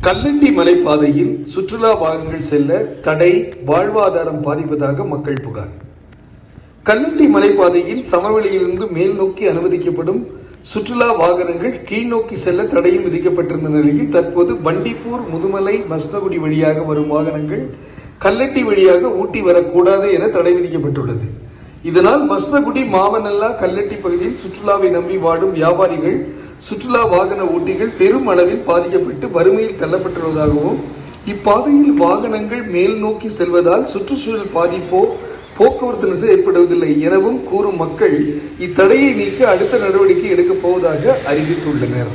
கல்லட்டி மலைப்பாதையில் சுற்றுலா வாகனங்கள் செல்ல தடை, வாழ்வாதாரம் பாதிப்பதாக மக்கள் புகார். கல்லட்டி மலைப்பாதையில் சமவெளியிலிருந்து மேல் நோக்கி அனுமதிக்கப்படும் சுற்றுலா வாகனங்கள் கீழ் நோக்கி செல்ல தடையும் விதிக்கப்பட்டிருந்த நிலையில் தற்போது பண்டிப்பூர், முதுமலை, மஸ்னகுடி வழியாக வரும் வாகனங்கள் கல்லட்டி வழியாக ஊட்டி வரக்கூடாது என தடை விதிக்கப்பட்டுள்ளது. இதனால் மஸ்னகுடி, மாவனல்லா, கல்லட்டி பகுதியில் சுற்றுலாவை நம்பி வாடும் வியாபாரிகள், சுற்றுலா வாகன ஓட்டிகள் பெரும் அளவில் பாதிக்கப்பட்டு வறுமையில் தள்ளப்பட்டுள்ளதாகவும், இப்பாதையில் வாகனங்கள் மேல் நோக்கி செல்வதால் சுற்றுச்சூழல் பாதிப்போ போக்குவரத்து நெரிசல் ஏற்படுவதில்லை எனவும் கூறும் மக்கள் இத்தடையை நீக்க அடுத்த நடவடிக்கை எடுக்கப் போவதாக அறிவித்துள்ளனர்.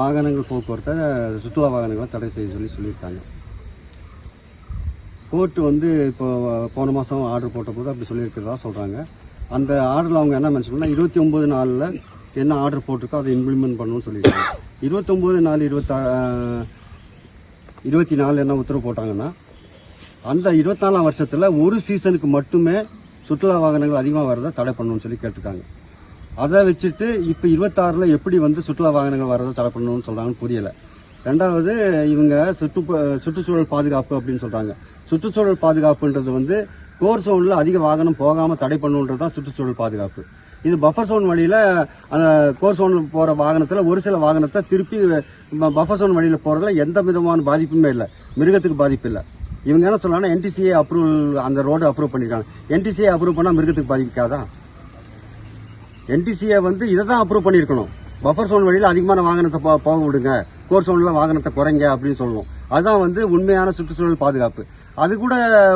வாகனங்கள் போக்குவரத்தை சுற்றுலா வாகனங்களை தடை செய்ய சொல்லியிருக்காங்க. கோர்ட்டு இப்போ போன மாதம் ஆர்டர் போட்ட போது அப்படி சொல்லியிருக்கிறதா சொல்கிறாங்க. அந்த ஆர்டரில் அவங்க என்ன மென்ஷன் பண்ணால் 29 நாளில் என்ன ஆர்டர் போட்டிருக்கோ அதை இம்ப்ளிமெண்ட் பண்ணணும்னு சொல்லியிருக்காங்க. 29/4/24 என்ன உத்தரவு போட்டாங்கன்னா, அந்த 24ஆம் வருஷத்தில் ஒரு சீசனுக்கு மட்டுமே சுற்றுலா வாகனங்கள் அதிகமாக வரதை தடை பண்ணணும்னு சொல்லி கேட்டிருக்காங்க. அதை வச்சுட்டு இப்போ 26ல் எப்படி சுற்றுலா வாகனங்கள் வர்றதை தடை பண்ணணும்னு சொல்கிறாங்கன்னு புரியலை. ரெண்டாவது, இவங்க சுற்றுச்சூழல் பாதுகாப்பு அப்படின்னு சொல்கிறாங்க. சுற்றுச்சூழல் பாதுகாப்புன்றது கோர் சோனில் அதிக வாகனம் போகாமல் தடை பண்ணணுன்றது தான் சுற்றுச்சூழல் பாதுகாப்பு. இது பஃபர் சோன் வழியில் அந்த கோர் சோன் போகிற வாகனத்தில் ஒரு சில வாகனத்தை திருப்பி பஃபர் சோன் வழியில் போகிறதுல எந்த விதமான பாதிப்புமே இல்லை, மிருகத்துக்கு பாதிப்பு இல்லை. இவங்க என்ன சொல்கிறாங்கன்னா, NTCA அப்ரூவல், அந்த ரோடு அப்ரூவ் பண்ணியிருக்காங்க. NTCA அப்ரூவ் பண்ணால் மிருகத்துக்கு பாதிக்காதான்? NTCA இதை தான் அப்ரூவ் பண்ணியிருக்கணும். பஃபர் சோன் வழியில் அதிகமான வாகனத்தை போக விடுங்க, கோர் சோனில் வாகனத்தை குறைங்க அப்படின்னு சொல்லணும். அதுதான் உண்மையான சுற்றுச்சூழல் பாதுகாப்பு. அது கூட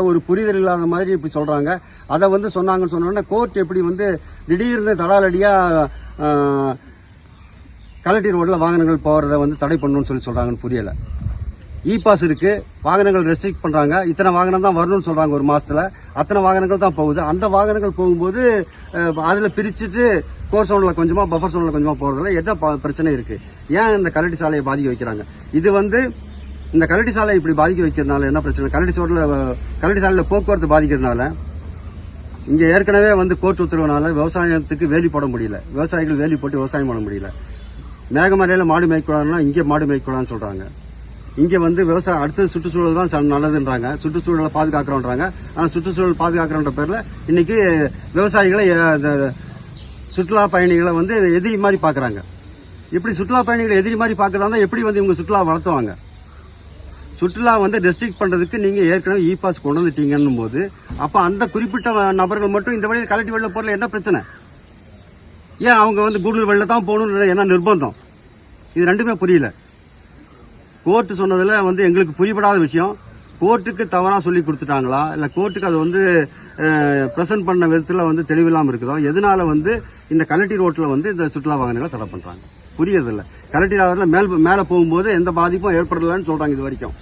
ஒரு புரிதல் இல்லாத மாதிரி இப்படி சொல்கிறாங்க. அதை சொன்னாங்கன்னு சொன்னோன்னா கோர்ட் எப்படி திடீர்னு தடாலடியாக கலெக்டர் ரோட்டில் வாகனங்கள் போகிறத தடை பண்ணணும்னு சொல்கிறாங்கன்னு புரியலை. பாஸ் இருக்கு, வாகனங்கள் ரெஸ்ட்ரிக்ட் பண்றாங்க. இத்தனை வாகனம் தான் வரணும்னு சொல்றாங்க ஒரு மாசத்துல, அத்தனை வாகனங்கள் தான் போகுது. அந்த வாகனங்கள் போகும்போது அதுல பிரிச்சுட்டு கோர் சோன்ல கொஞ்சமா, பஃபர் சோன்ல கொஞ்சமா போறதுல எந்த பிரச்சனை இருக்கு? ஏன் இந்த கலெக்டர் சாலையை பாதிக்க வைக்கிறாங்க? இது இந்த கலெக்டர் சாலை இப்படி பாதிக்க வைக்கிறதுனால என்ன பிரச்சனை? கலெக்டர் சாலையில போக்குவரத்து பாதிக்கிறதுனால இங்க ஏற்கனவே கோர்ட் உத்தரவுனால விவசாயத்துக்கு வேலி போட முடியல, விவசாயிகள் வேலி போட்டு விவசாயம் பண்ண முடியல. மேகமலையில மாடு மேய்க்கூடாதுன்னா இங்கே மாடு மேய்க்கூடாதுன்னு சொல்றாங்க. இங்கே விவசாயம் அடுத்தது சுற்றுச்சூழல் தான் நல்லதுன்றாங்க, சுற்றுச்சூழலை பாதுகாக்கிறோன்றாங்க. ஆனால் சுற்றுச்சூழல் பாதுகாக்கிறோன்ற பேரில் இன்னைக்கு விவசாயிகளை, சுற்றுலா பயணிகளை எதிரி மாதிரி பார்க்குறாங்க. இப்படி சுற்றுலா பயணிகளை எதிரி மாதிரி பார்க்கறதா எப்படி இவங்க சுற்றுலா வளர்த்துவாங்க? சுற்றுலா ரெஸ்ட்ரிக்ட் பண்ணுறதுக்கு நீங்கள் ஏற்கனவே பாஸ் கொண்டு வந்துட்டீங்கன்னும் போது, அப்போ அந்த குறிப்பிட்ட நபர்கள் மட்டும் இந்த வழியில் கலெக்டர் வெளியில் போகிறதுல என்ன பிரச்சனை? ஏன் அவங்க கூடலூர் வெளியில் தான் போகணுன்ற என்ன நிர்பந்தம்? இது ரெண்டுமே புரியல. கோர்ட்டு சொன்னதில் எங்களுக்கு புரியப்படாத விஷயம். கோர்ட்டுக்கு தவறாக சொல்லி கொடுத்துட்டாங்களா, இல்லை கோர்ட்டுக்கு அது ப்ரெசென்ட் பண்ண விதத்தில் தெளிவில்லாமல் இருக்குதோ? எதனால இந்த கலெக்டர் ரோட்டில் இந்த சுற்றுலா வாகனங்களை தடை பண்ணுறாங்க புரியறதில்ல. கலெக்டர் ரோட்டில் மேலே போகும்போது எந்த பாதிப்பும் ஏற்படலைன்னு சொல்கிறாங்க. இது வரைக்கும்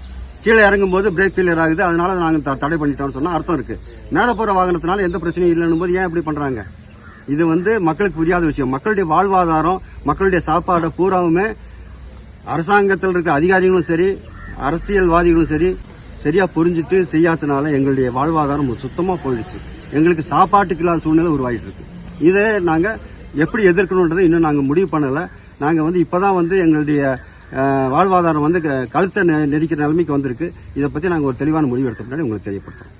கீழே இறங்கும்போது பிரேக் ஃபெயிலியர் ஆகுது, அதனால நாங்கள் தடை பண்ணிட்டோம்னு சொன்னால் அர்த்தம் இருக்குது. மேலே போகிற வாகனத்தினால எந்த பிரச்சனையும் இல்லைன்னும் போது ஏன் இப்படி பண்ணுறாங்க? இது மக்களுக்கு புரியாத விஷயம். மக்களுடைய வாழ்வாதாரம், மக்களுடைய சாப்பாடு பூராவுமே அரசாங்கத்தில் இருக்க அதிகாரிகளும் சரி, அரசியல்வாதிகளும் சரி, சரியா புரிஞ்சுட்டு செய்யாதனால எங்களுடைய வாழ்வாதாரம் சுத்தமா போயிடுச்சு. எங்களுக்கு சாப்பாட்டுக்கு இல்லாத சூழ்நிலை உருவாகிட்டு இருக்கு. இதை நாங்க எப்படி எதிர்க்கணும்ன்றதை இன்னும் நாங்க முடிவு பண்ணல. நாங்க இப்பதான் எங்களுடைய வாழ்வாதாரம் கழுத்தை நெரிக்கிற நிலைமைக்கு வந்திருக்கு. இதை பத்தி நாங்க ஒரு தெளிவான முடிவு எடுத்த பின்னாடி உங்களுக்கு தெரியப்படுத்துறோம்.